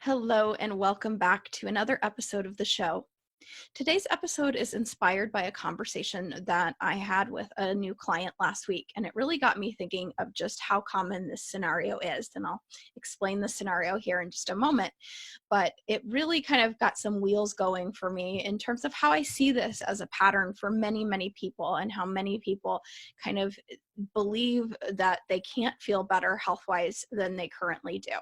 Hello, and welcome back to another episode of the show. Today's episode is inspired by a conversation that I had with a new client last week, and it really got me thinking of just how common this scenario is. And I'll explain the scenario here in just a moment. But it really kind of got some wheels going for me in terms of how I see this as a pattern for many, many people, and how many people kind of believe that they can't feel better health wise than they currently do.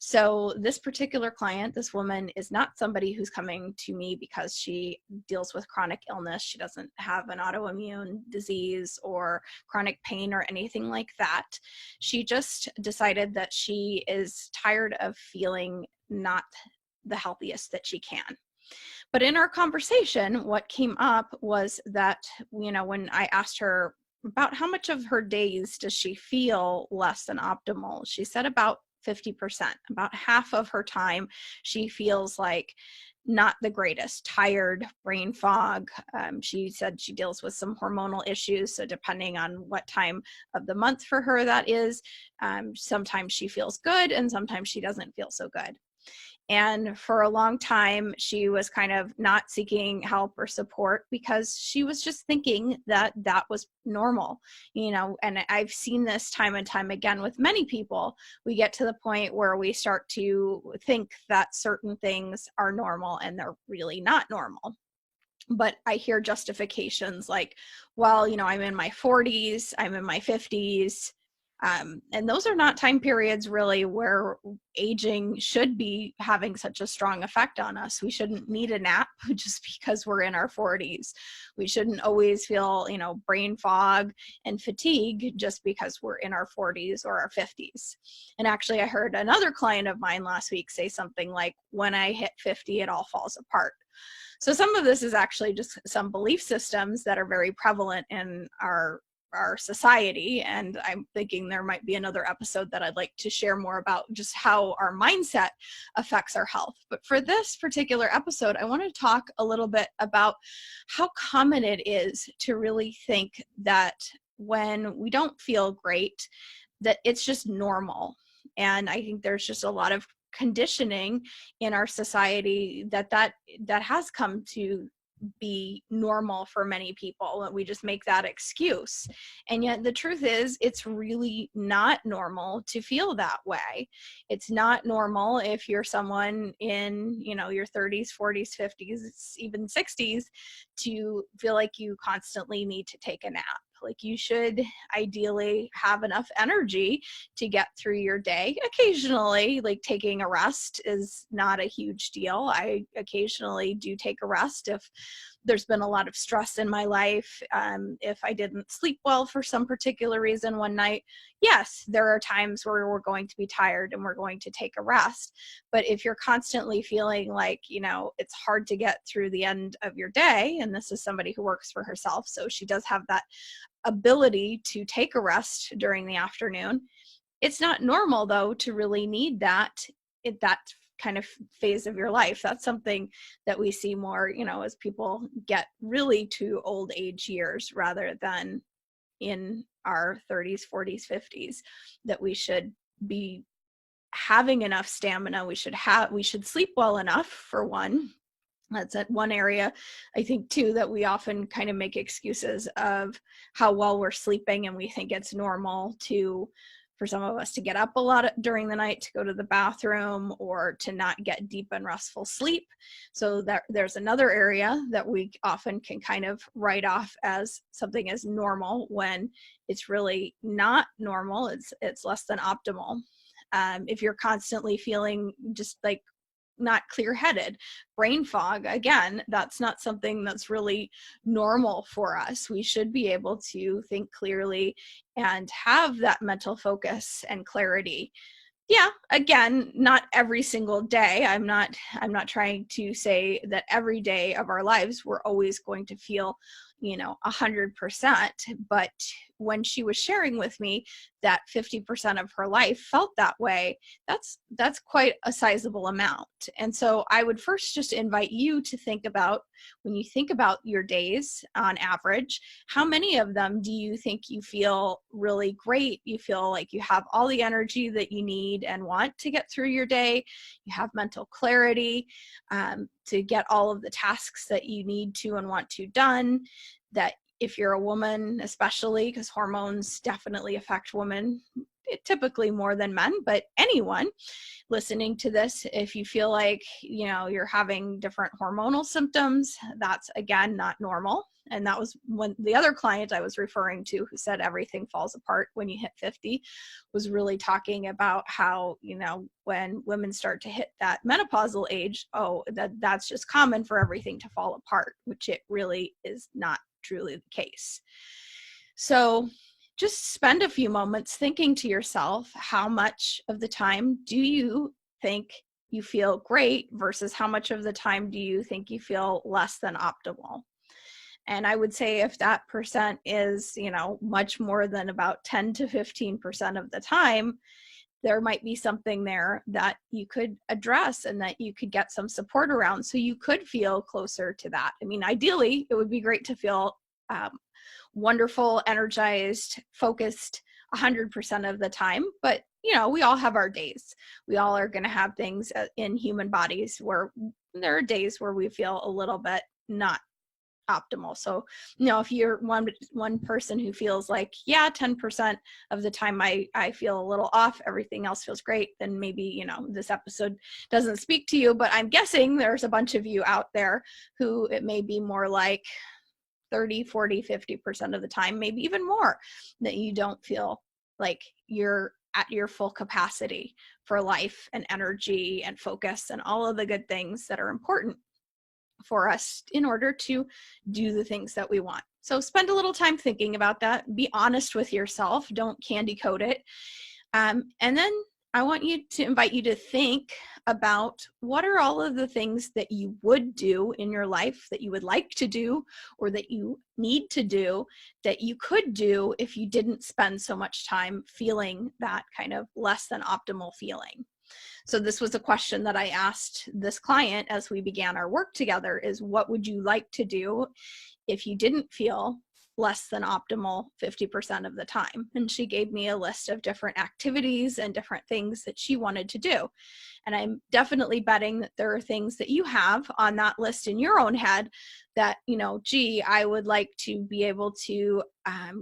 So this particular client, this woman, is not somebody who's coming to me because she deals with chronic illness. She doesn't have an autoimmune disease or chronic pain or anything like that. She just decided that she is tired of feeling not the healthiest that she can. But in our conversation, what came up was that, when I asked her about how much of her days does she feel less than optimal, she said about 50%, about half of her time she feels like not the greatest, tired, brain fog. She said she deals with some hormonal issues. So depending on what time of the month for her that is, sometimes she feels good and sometimes she doesn't feel so good. And for a long time, she was kind of not seeking help or support because she was just thinking that that was normal, and I've seen this time and time again with many people. We get to the point where we start to think that certain things are normal and they're really not normal. But I hear justifications like, well, I'm in my 40s, I'm in my 50s. And those are not time periods really where aging should be having such a strong effect on us. We shouldn't need a nap just because we're in our 40s. We shouldn't always feel, brain fog and fatigue just because we're in our 40s or our 50s. And actually, I heard another client of mine last week say something like, when I hit 50, it all falls apart. So some of this is actually just some belief systems that are very prevalent in our society. And I'm thinking there might be another episode that I'd like to share more about just how our mindset affects our health. But for this particular episode, I want to talk a little bit about how common it is to really think that when we don't feel great, that it's just normal. And I think there's just a lot of conditioning in our society that has come to be normal for many people. We just make that excuse. And yet the truth is, it's really not normal to feel that way. It's not normal if you're someone in, your 30s, 40s, 50s, even 60s to feel like you constantly need to take a nap. Like, you should ideally have enough energy to get through your day. Occasionally, like, taking a rest is not a huge deal. I occasionally do take a rest if there's been a lot of stress in my life. If I didn't sleep well for some particular reason one night, yes, there are times where we're going to be tired and we're going to take a rest. But if you're constantly feeling like, it's hard to get through the end of your day, and this is somebody who works for herself, so she does have that ability to take a rest during the afternoon. It's not normal, though, to really need that at that kind of phase of your life. That's something that we see more, as people get really to old age years rather than in our 30s, 40s, 50s, that we should be having enough stamina. We should sleep well enough, for one. That's at one area. I think too that we often kind of make excuses of how well we're sleeping, and we think it's normal for some of us to get up a lot during the night to go to the bathroom or to not get deep and restful sleep. So there's another area that we often can kind of write off as something as normal when it's really not normal. It's less than optimal. If you're constantly feeling just like not clear-headed, brain fog, again, that's not something that's really normal for us. We should be able to think clearly and have that mental focus and clarity. Yeah, again, not every single day. I'm not trying to say that every day of our lives we're always going to feel, 100%, but when she was sharing with me that 50% of her life felt that way, that's quite a sizable amount. And so I would first just invite you to think about, when you think about your days on average, how many of them do you think you feel really great? You feel like you have all the energy that you need and want to get through your day. You have mental clarity to get all of the tasks that you need to and want to done. That if you're a woman, especially, because hormones definitely affect women, typically more than men, but anyone listening to this, if you feel like, you're having different hormonal symptoms, that's again not normal. And that was when the other client I was referring to, who said everything falls apart when you hit 50, was really talking about how, when women start to hit that menopausal age, that's just common for everything to fall apart, which it really is not truly the case. So just spend a few moments thinking to yourself, how much of the time do you think you feel great versus how much of the time do you think you feel less than optimal? And I would say if that percent is, much more than about 10 to 15% of the time, there might be something there that you could address and that you could get some support around, so you could feel closer to that. I mean, ideally, it would be great to feel wonderful, energized, focused 100% of the time. But, we all have our days. We all are going to have things in human bodies where there are days where we feel a little bit not optimal. So, if you're one person who feels like, 10% of the time I feel a little off, everything else feels great, then maybe, this episode doesn't speak to you. But I'm guessing there's a bunch of you out there who it may be more like 30, 40, 50% of the time, maybe even more, that you don't feel like you're at your full capacity for life and energy and focus and all of the good things that are important for us in order to do the things that we want. So spend a little time thinking about that. Be honest with yourself. Don't candy coat it. And then I want you to invite you to think about, what are all of the things that you would do in your life, that you would like to do, or that you need to do, that you could do if you didn't spend so much time feeling that kind of less than optimal feeling. So this was a question that I asked this client as we began our work together, is what would you like to do if you didn't feel less than optimal 50% of the time? And she gave me a list of different activities and different things that she wanted to do. And I'm definitely betting that there are things that you have on that list in your own head that, I would like to be able to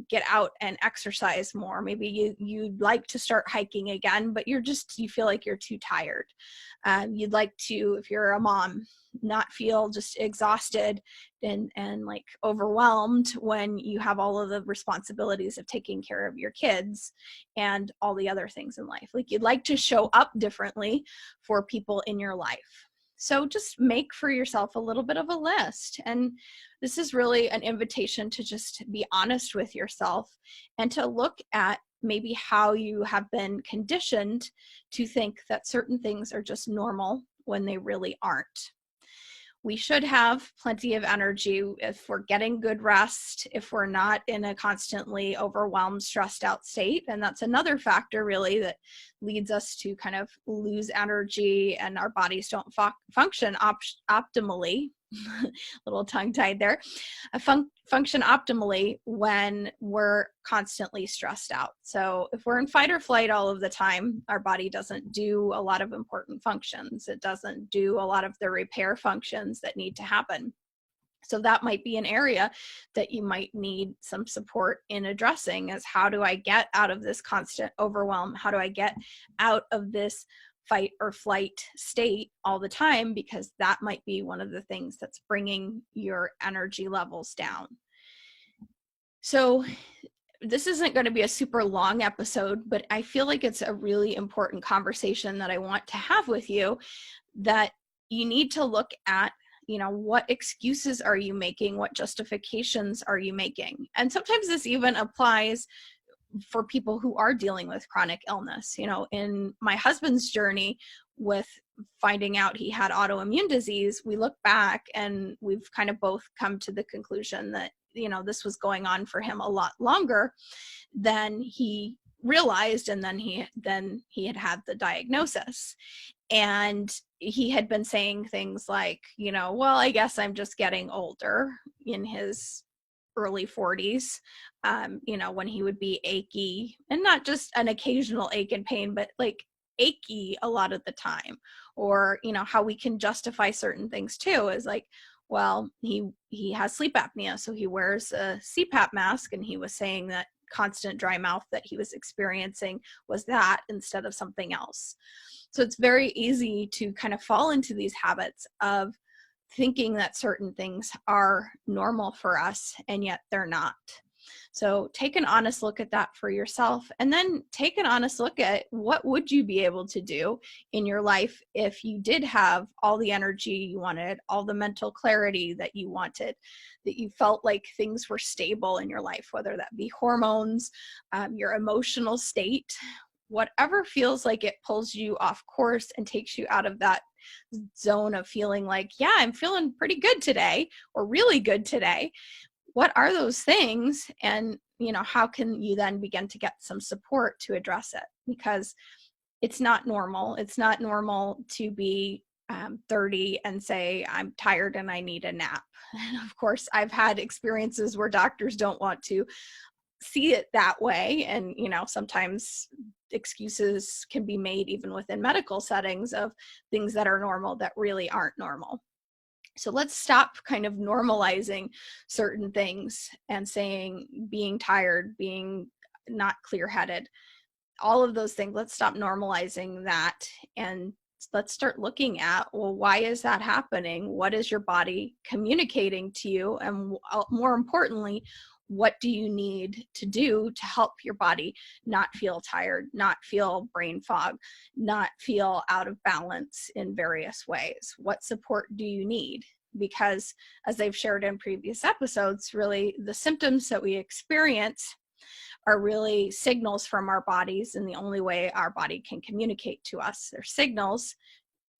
get out and exercise more. Maybe you'd like to start hiking again, but you feel like you're too tired. You'd like to, if you're a mom, not feel just exhausted and like overwhelmed when you have all of the responsibilities of taking care of your kids and all the other things in life. Like, you'd like to show up differently for people in your life. So just make for yourself a little bit of a list. And this is really an invitation to just be honest with yourself and to look at maybe how you have been conditioned to think that certain things are just normal when they really aren't. We should have plenty of energy if we're getting good rest, if we're not in a constantly overwhelmed, stressed out state. And that's another factor really that leads us to kind of lose energy and our bodies don't function optimally. Little tongue tied there. Function optimally when we're constantly stressed out. So if we're in fight or flight all of the time, our body doesn't do a lot of important functions. It doesn't do a lot of the repair functions that need to happen. So that might be an area that you might need some support in addressing, is how do I get out of this constant overwhelm? How do I get out of this fight or flight state all the time? Because that might be one of the things that's bringing your energy levels down. So this isn't going to be a super long episode, but I feel like it's a really important conversation that I want to have with you, that you need to look at, what excuses are you making? What justifications are you making? And sometimes this even applies for people who are dealing with chronic illness. In my husband's journey with finding out he had autoimmune disease, we look back and we've kind of both come to the conclusion that this was going on for him a lot longer than he realized, and then he had the diagnosis. And he had been saying things like, well, I guess I'm just getting older, in his early 40s, when he would be achy, and not just an occasional ache and pain, but like achy a lot of the time. Or, how we can justify certain things too is like, well, he has sleep apnea, so he wears a CPAP mask, and he was saying that constant dry mouth that he was experiencing was that instead of something else. So it's very easy to kind of fall into these habits of thinking that certain things are normal for us, and yet they're not. So take an honest look at that for yourself, and then take an honest look at what would you be able to do in your life if you did have all the energy you wanted, all the mental clarity that you wanted, that you felt like things were stable in your life, whether that be hormones, your emotional state, whatever feels like it pulls you off course and takes you out of that zone of feeling like, yeah, I'm feeling pretty good today or really good today. What are those things? And, how can you then begin to get some support to address it? Because it's not normal. It's not normal to be 30 and say, I'm tired and I need a nap. And of course, I've had experiences where doctors don't want to see it that way. And, sometimes excuses can be made even within medical settings of things that are normal that really aren't normal. So let's stop kind of normalizing certain things and saying being tired, being not clear-headed, all of those things. Let's stop normalizing that, and let's start looking at, well, why is that happening? What is your body communicating to you? And more importantly, what do you need to do to help your body not feel tired, not feel brain fog, not feel out of balance in various ways? What support do you need? Because as I've shared in previous episodes, really the symptoms that we experience are really signals from our bodies, and the only way our body can communicate to us. They're signals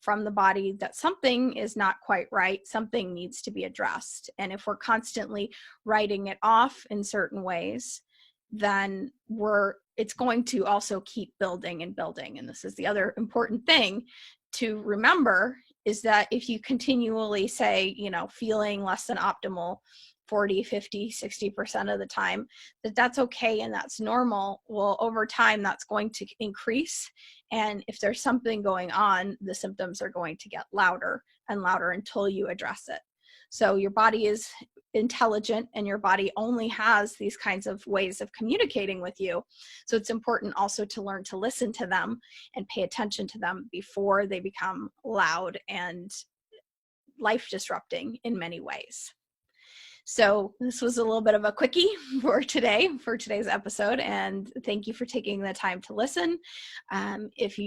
from the body that something is not quite right, something needs to be addressed. And if we're constantly writing it off in certain ways, then it's going to also keep building and building. And this is the other important thing to remember, is that if you continually say, feeling less than optimal 40, 50, 60% of the time, that's okay and that's normal, well, over time, that's going to increase. And if there's something going on, the symptoms are going to get louder and louder until you address it. So your body is intelligent, and your body only has these kinds of ways of communicating with you. So it's important also to learn to listen to them and pay attention to them before they become loud and life disrupting in many ways. So this was a little bit of a quickie for today's episode, and thank you for taking the time to listen. If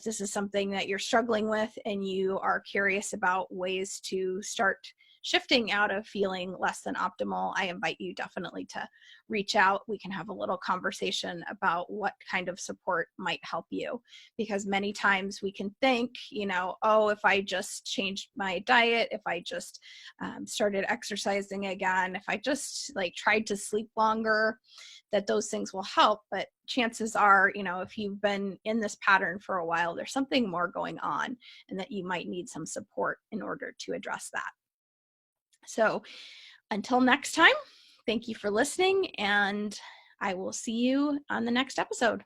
this is something that you're struggling with and you are curious about ways to start shifting out of feeling less than optimal, I invite you definitely to reach out. We can have a little conversation about what kind of support might help you, because many times we can think, oh, if I just changed my diet, if I just started exercising again, if I just tried to sleep longer, that those things will help. But chances are, if you've been in this pattern for a while, there's something more going on, and that you might need some support in order to address that. So until next time, thank you for listening, and I will see you on the next episode.